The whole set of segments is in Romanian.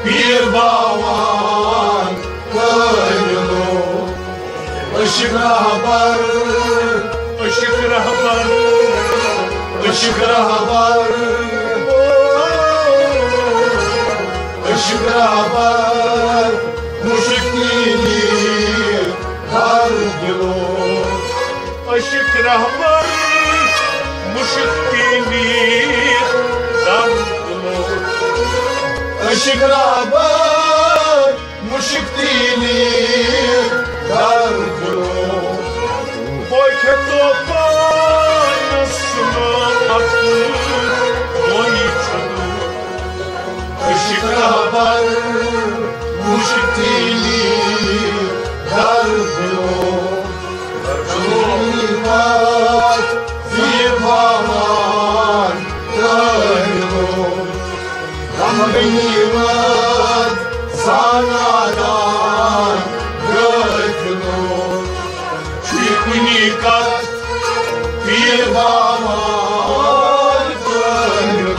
bir bavan gönlü. Işık rahbar, ışık rahbar, ışık rahbar, ışık rahbar, muşik değil, dar dilo. Işık rahbar, muşik değil, dar dilo. Işık rahbar, muşik değil, dar dilo. Boy ke topanasına attı, boy çadı. Işık rahbar, muşik değil, dar dilo. Kılmat, zirvaman, gönlü. Rahmet sanadan gönlü. Çiğnikat bir baman gönlü.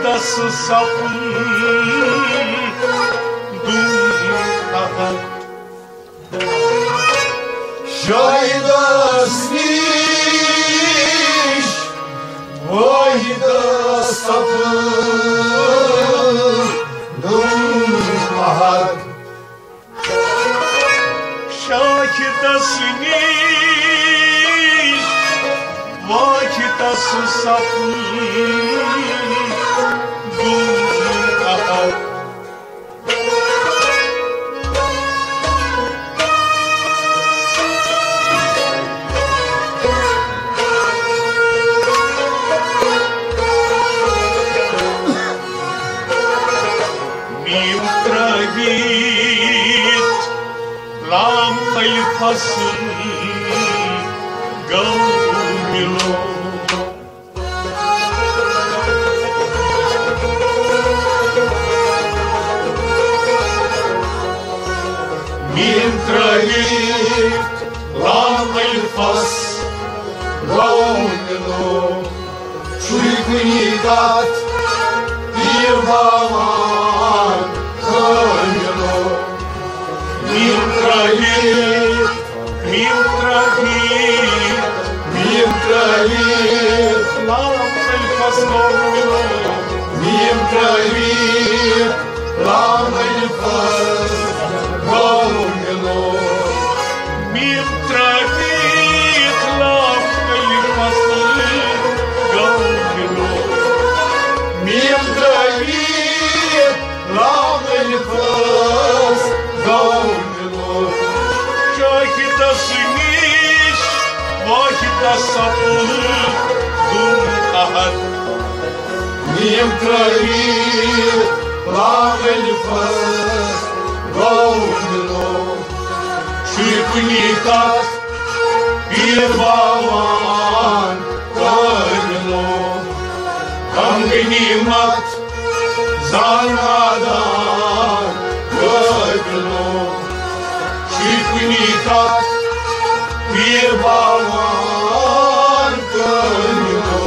dası sapın duman Şayda sniş Vayda sapın duman Şakida sniş Vakidası sapın duman Pasın gavmilo Min trăit l-am pas gavmilo Și-i cunicat Irvaman gavmilo Min trăit Mim trăit l-am pas gavmilo Mim trăit l-am pas gavmilo Mim trăit l-am pas gavmilo Mim trăit l-am pas gavmilo Şakida sniş Vakida sapın duman Mim trăit l-am pas gavmilo Și-i cunicat Irvaman gavmilo Am gânimat Zanadan gavmilo Și-i cunicat Irvaman gavmilo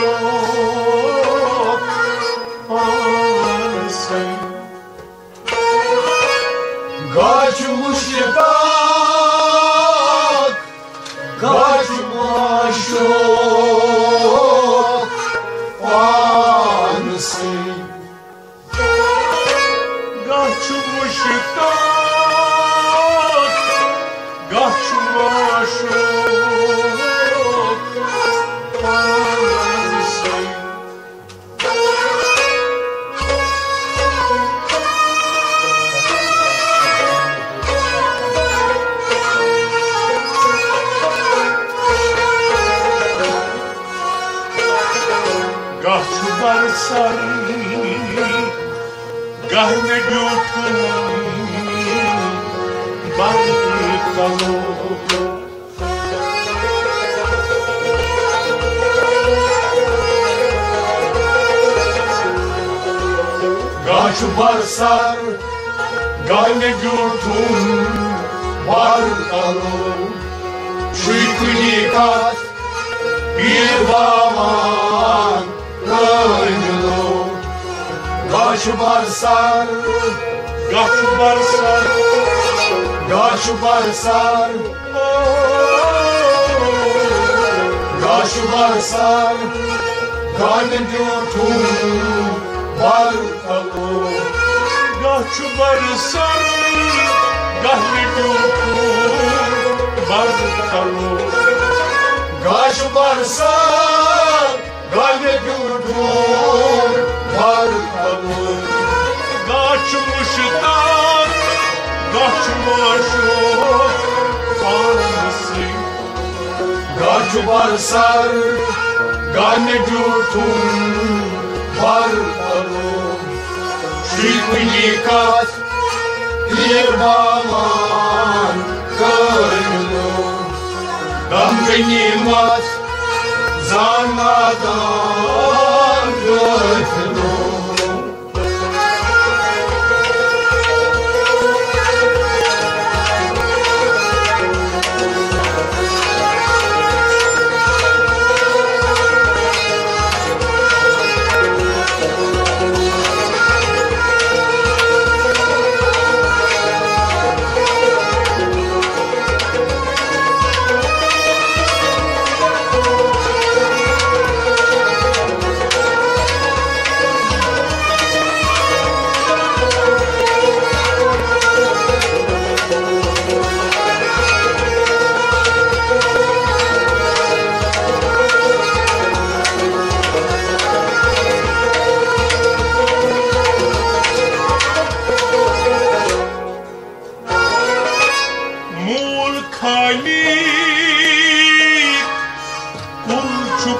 Gaçmaşok ansın Gaçmıştak Gaçmaşok ansın Gaçmıştak Gaçmaşok ansın Gaçlar sarı Gahne götün Barkalı Gaçbarsar Gahne götün Barkalı Și-i cunicat Irvaman gavmilo Gaçbarsar Gaçbarsar Gaçbarsar Gaçbarsar Gahne götün barkalo, Gachu barsar, gahlidu barkalo. gash barsan, galme gurdur, barkalo, Gachu muştan, gachu maşo, farmasi. gash barsar, galme gurdur, barkalo, shikunikat, irbaman, karlo, damganimat, zanadan gırtlo.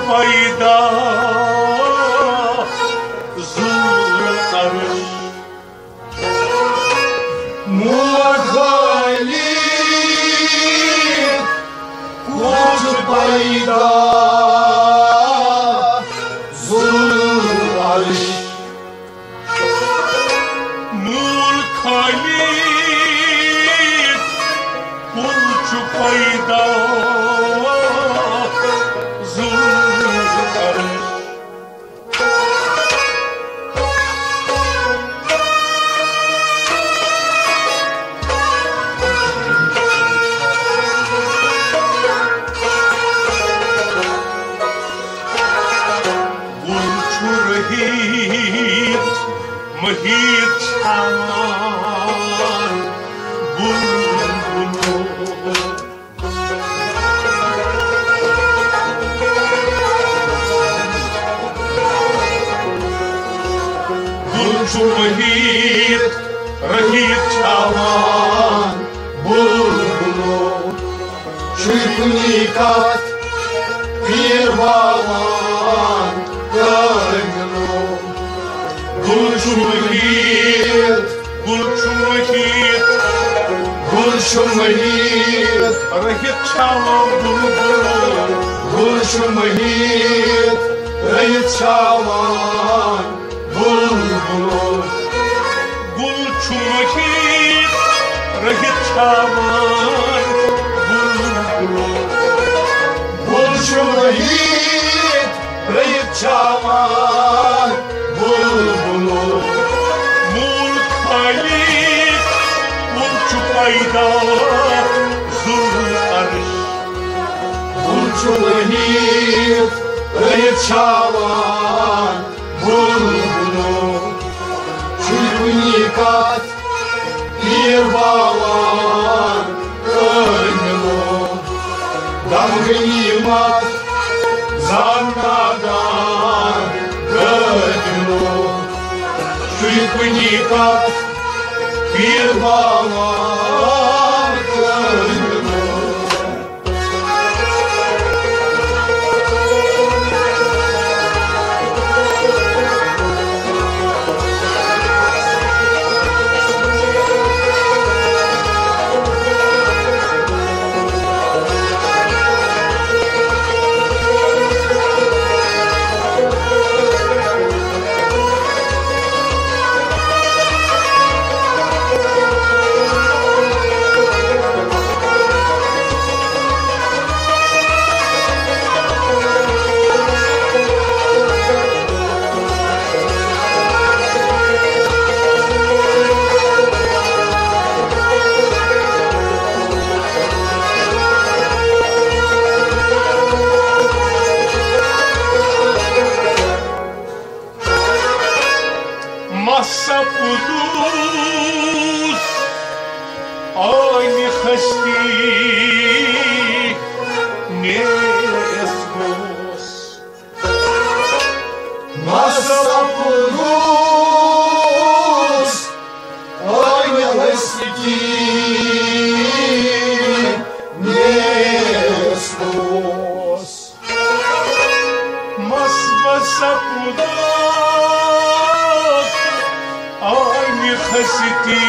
Payda zul arış Mukhali kuch paida zul arish Mul khalid kuch payda Mahit chaman bulbulo Gulchu mahit rahit chaman bulbulo shikunikat irbaman karlo Gulchu mahit rahit chaman bulbulo Gulshumahit Rayit Shaman Bulbulo Gulchu mahit rahit chaman bulbulo Gulshumahit Rayit Shaman Bulbulo Mul khalid Gulchu payda zul arış Gulshumahit Rayit Shaman Bulbulo Shikunikat Irbalan Karmelo Damganimat Zannadan Karmelo Shikunikat Irbalan Karmelo masa pudus aynı hasti nesmos masa pudus aynı hasti nesmos mas masa pudus aynı hasti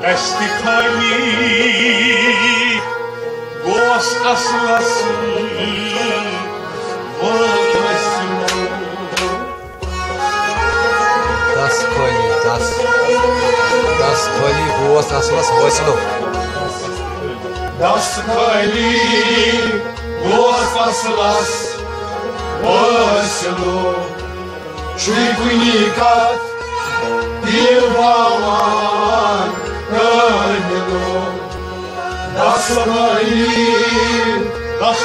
Estikali gos aslası vazgeçme. Das Koli gos aslas voislo. Das Kali gos aslas voislo. Швейкуникат Дивалан Канину Das Kali gos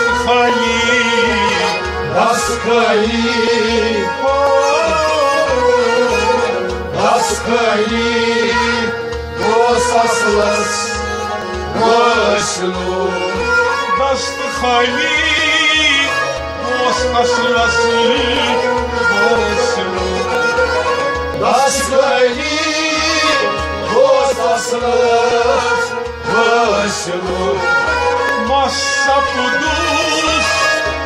aslas voislo. Estikali gos aslası vazgeçme. Das Kali gos aslas voislo. Masa pudus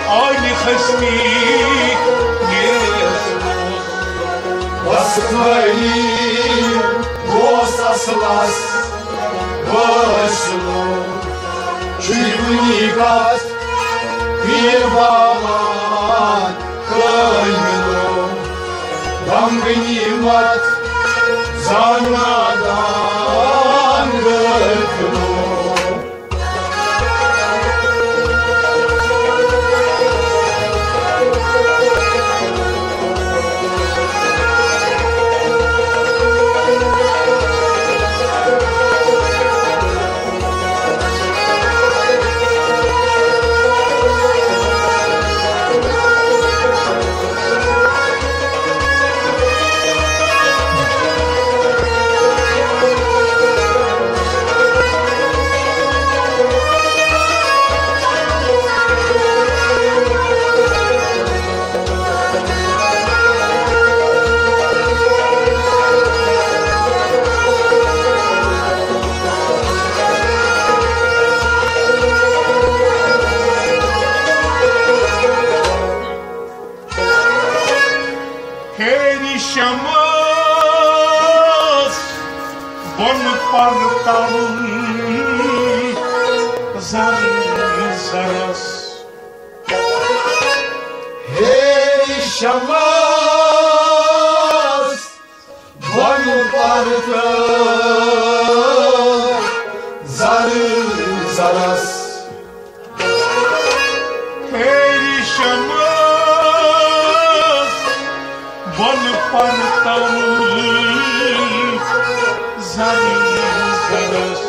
aynı hasti nesmos. Das Kali gos aslas voislo. Швейкуникат Дивалан Канину Дам гнимат Занадан гыкну. Perişamaz bon partam zaras. Perişamaz Banu parta Zarı zaras. Perişamaz bon partam zaras.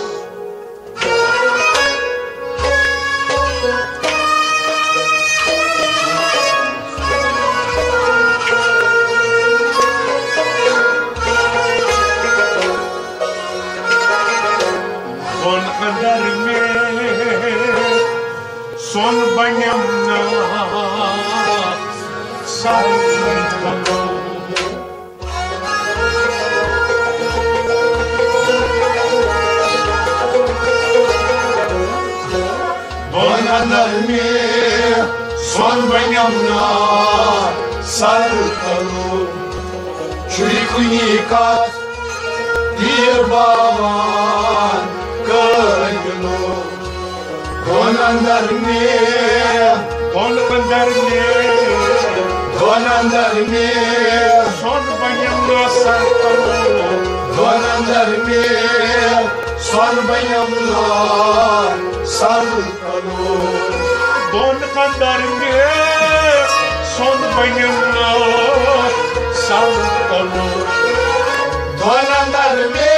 Bon kaderme son banyamna sarılmalı. Bon kaderme son banyamna sarılmalı. Швейкуникат Дивалан Канину Bon kaderme son banyamna sarılmalı. son banyamlar sarkalı. Don kaderme son banimna saltalu Donanlarımı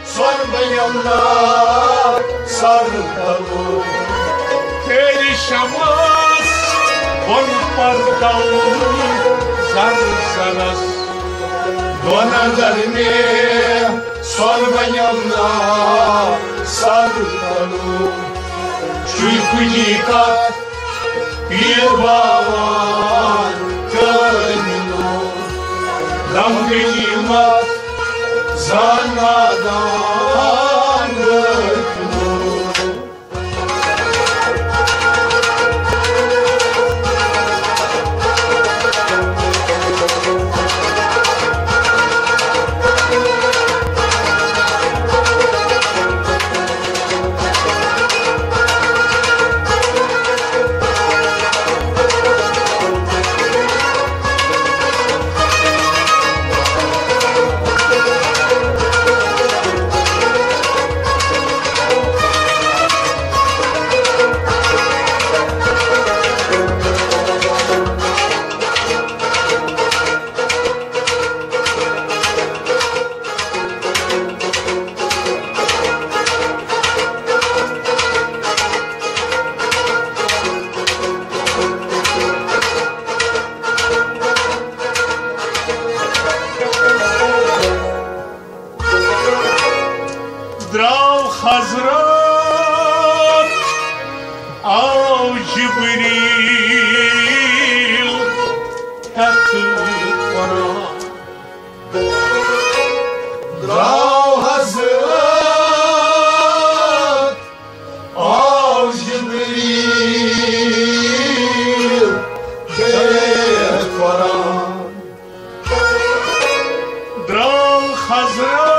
sormayımla sarıltalı perişamaz on pardal zarzaras Donanlarımı sormayımla sarıltalı Çuykunika bir bağlan gönlü Damgılimat zanadan gönlü Draw Hazrat Al Jibril Tatlı Kur'an Draw Hazret Al Jibril Gayet Kur'an Draw Hazrat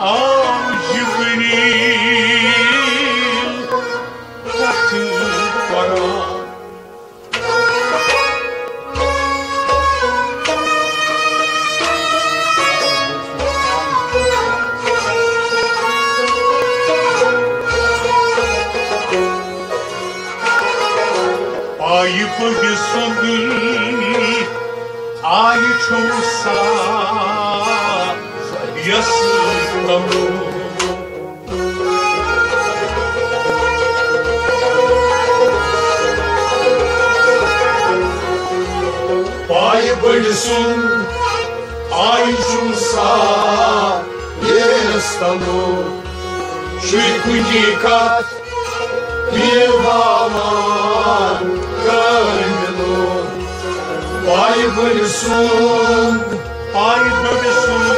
Al Jibril Tatlı Kur'an Ayı bölgesün ayı çoğusa yasıklamı Ay bölsün Ay şumsa Yestanı Çuykunika bir bağlan gönlü Ay bölsün ay bölüsün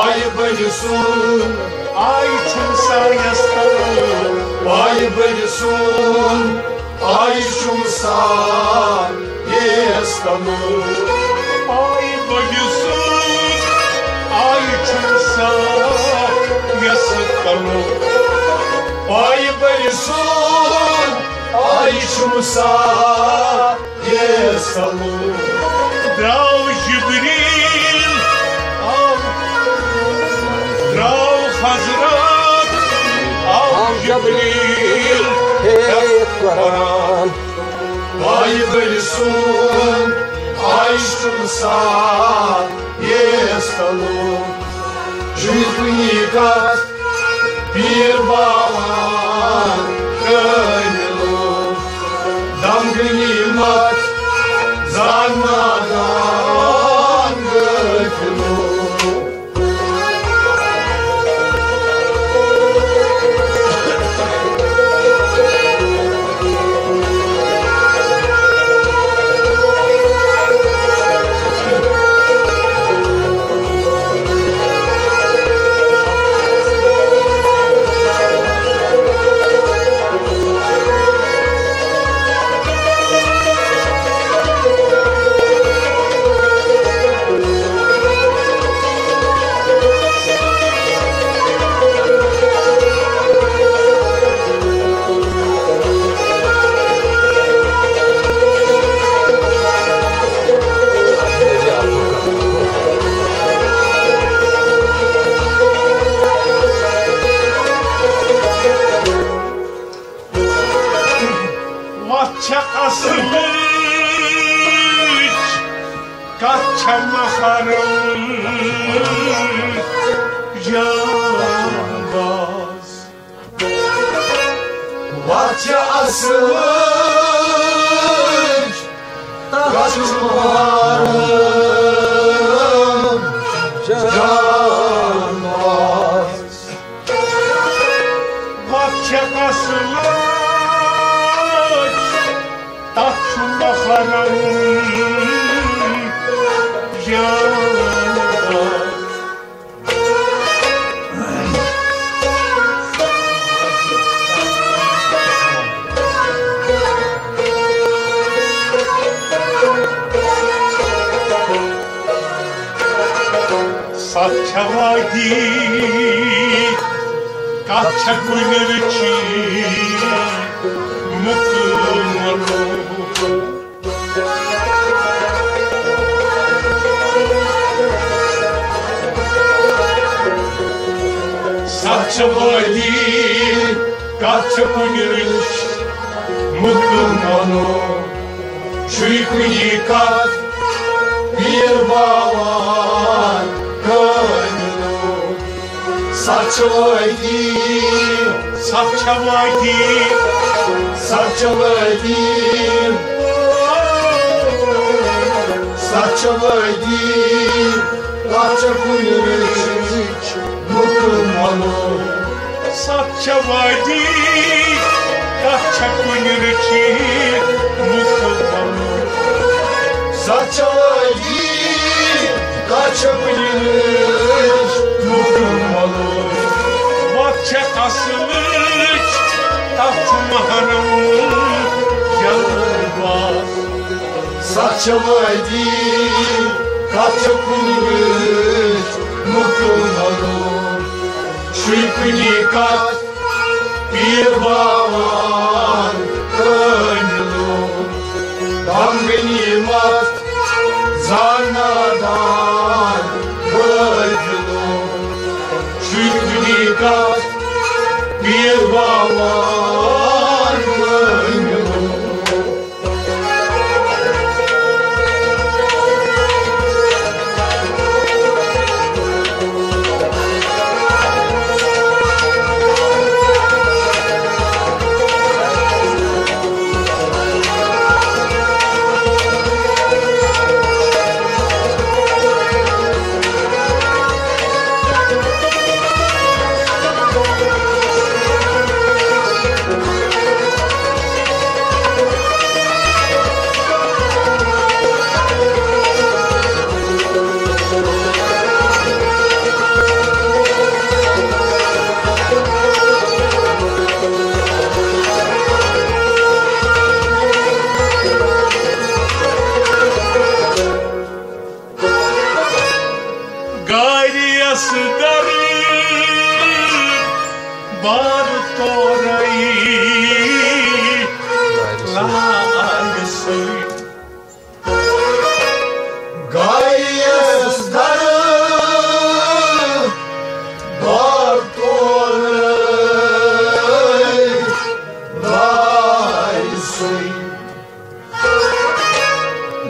Ay bölsün ay çoğusa yasıklamı Ay bölsün Ay şumsa Yestanı ay bölüsün ay çoğusa yasıklamı Ay bölsün Ay şumsa Yestanı Draw Jibril Al Draw Hazrat Al Jibril Hey Kur'an Ay bölsün Ay şumsa Yestanı Çuykunika bir bağlan gönlü Damgılimat zanadan gönlü Kaça asılıç, kaça maharım, canbaz. Kaça asılıç, kaça maharım, canbaz. Kaça asılıç, kaça maharım, canbaz. Saçavadi kaça kulerici mutlu Saçavadi kaça kulerici mutlu Çuykuyikat bir bağlar gönlüm. Saçavadi, Saçavadi saçavadi, saçavadi, kaça kuleriç mutlu. Saçavadi kaça kulerici mutlu Saçavadi, kaça kuleriç mutlu. Kaça asılıç kaça maharım canbaz. Saçavadi, kaça kuleriç mutlu. Çuykuyikat bir bağlar gönlüm. Tam benim at zanadan bırakılım. Çuykuyikat bir bağlar gönlüm. Bar torai laagsı Gayesdarı bartoray laysy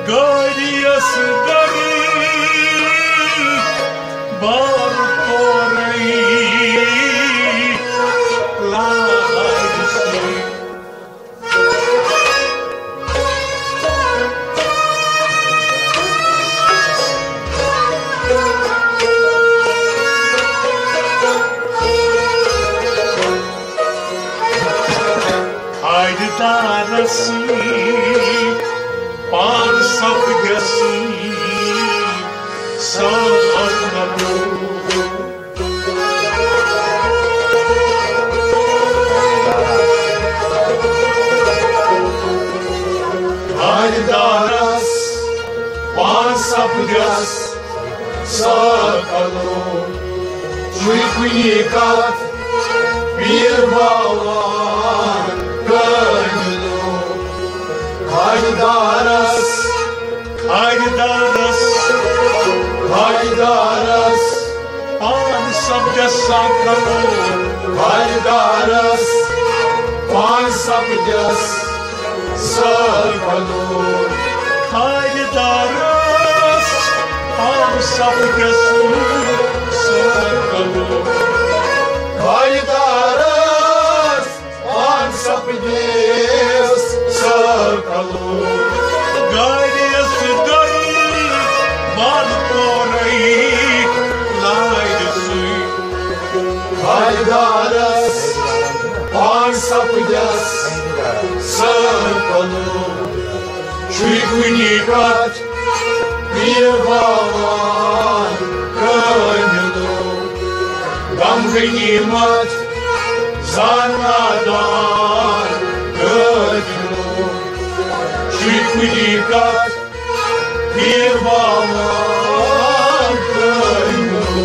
Garyasıdarı bar torai laagsı Haydarası par sapgası sağladı Haydaras pansapgas sakalı Çuykuyikat bir bağlar gönlüm Haydaras Haydaras Haydaras pan sapgası Haydaras pansapgas Sarkalur Haydaras Ansap Gesur Sarkalur Haydaras Ansapges Sarkalur Gaides Dar Balkorai Laidesui Haydaras Ansapges Sarkalur Шикуникат Пьевалан Камену Гамгенимат Занадан Камену Шикуникат Пьевалан Камену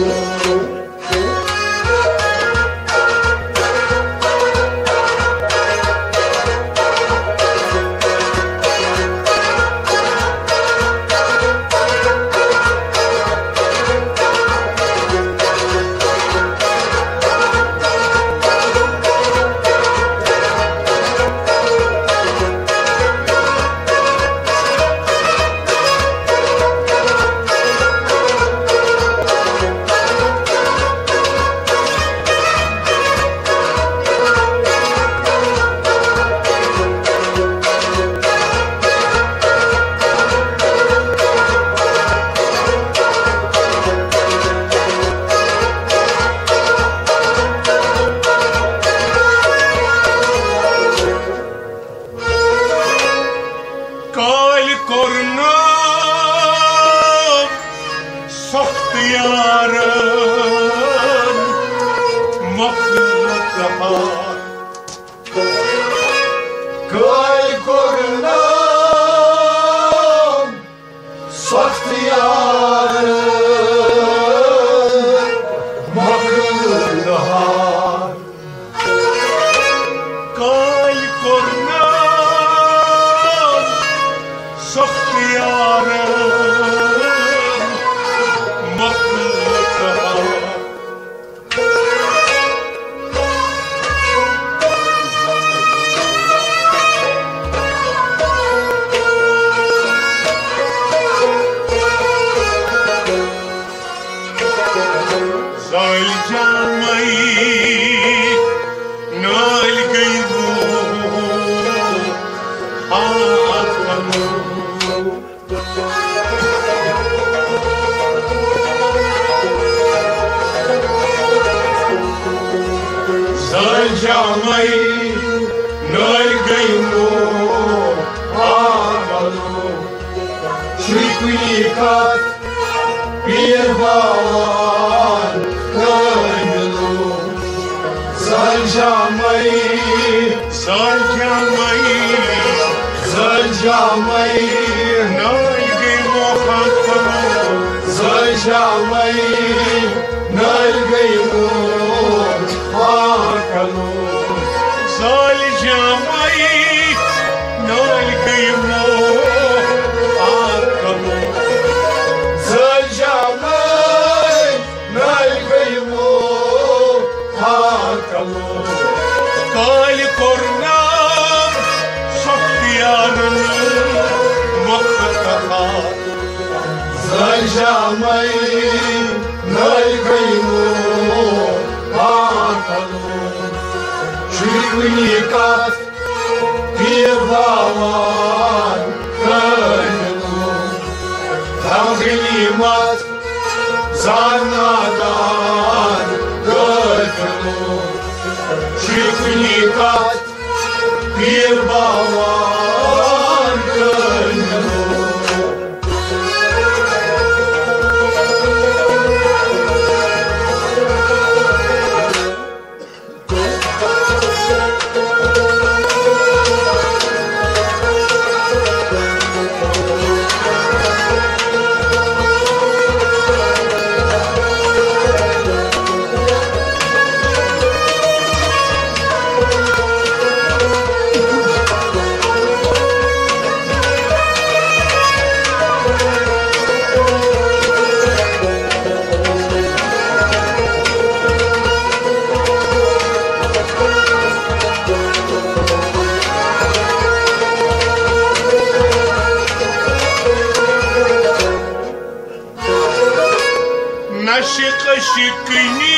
șicni,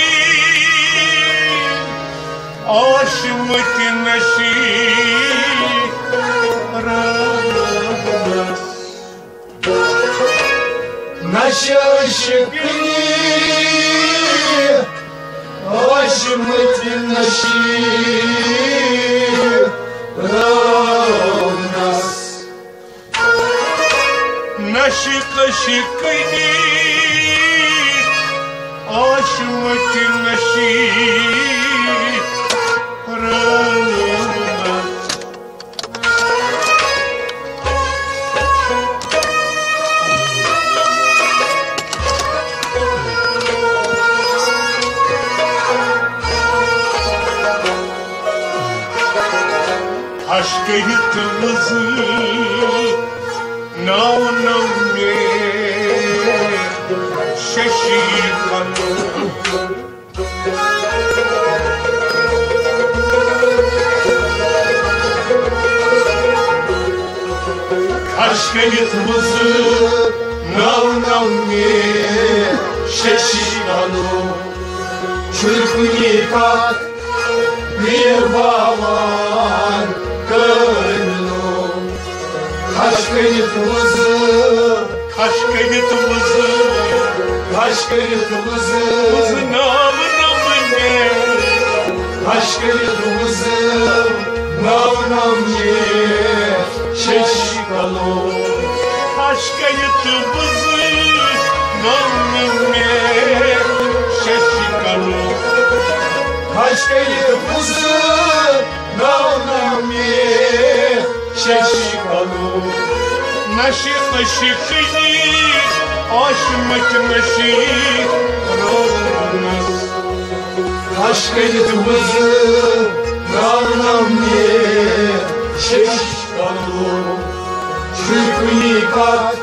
aș mătină și rămas. Nașa șicni, aș mătină și rămas. Nașică și câinii, aș mătină și rămas. Aș căit văzut, n-au nume și canu. Aș căit văzut, N-au nume și canu. Ciurcunicat Birbaman Cănu. Aș căit văzut, aș căit văzut, aș căit văzut, n-am rămâne. aș căit văzut, n-au nume și canu. Aș căit văzut, n-am nume și canu. Aș căit văzut, n-au nume și canu. Nașică și câinii, aș mătină și rămas. Aș căit văzut, n-au nume și canu. Ciurcunicat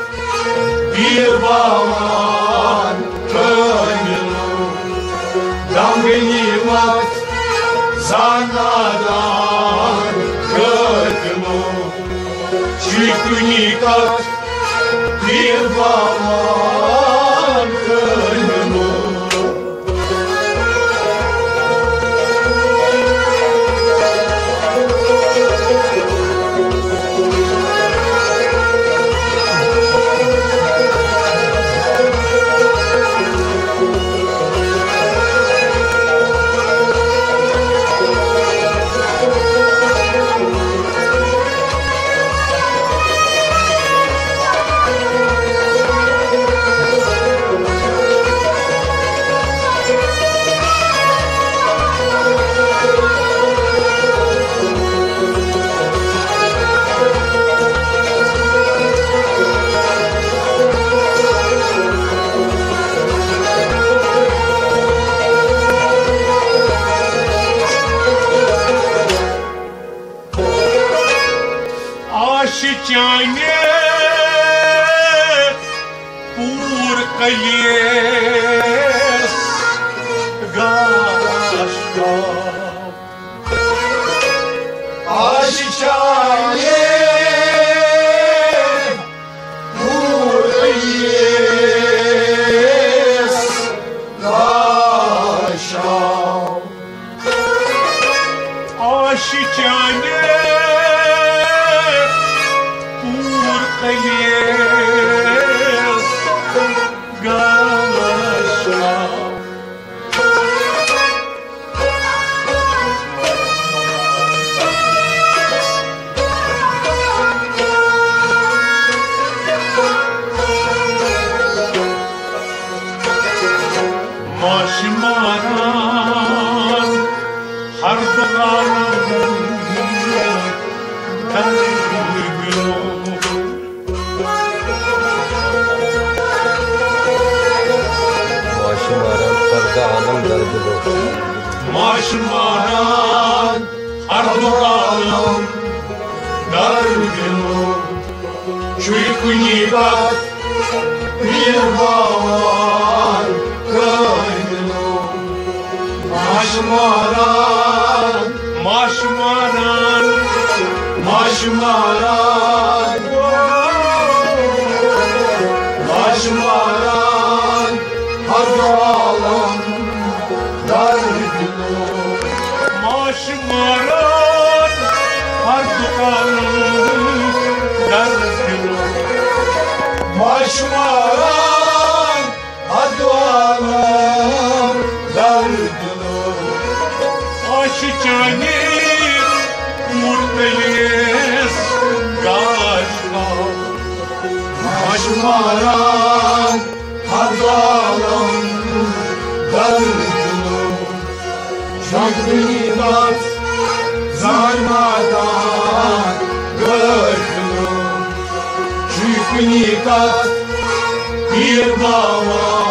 Birbaman Cănu. Dam gânimat Zanadan Cănu. Ciurcunicat Birbaman Cănu. Așiceane purcăies gașca. Așiceane purcăies gașca. Așiceane purcăies gașca. Mașmaran harduran Maşmaran Arduranım Dargınım Çuykunibat Birbaman Kaynım Maşmaran Maşmaran Maşmaran Maşmaran Arduranım Maşmaran hazalım daldını Şakridat zarmadan gırkını Şüknikat bir dava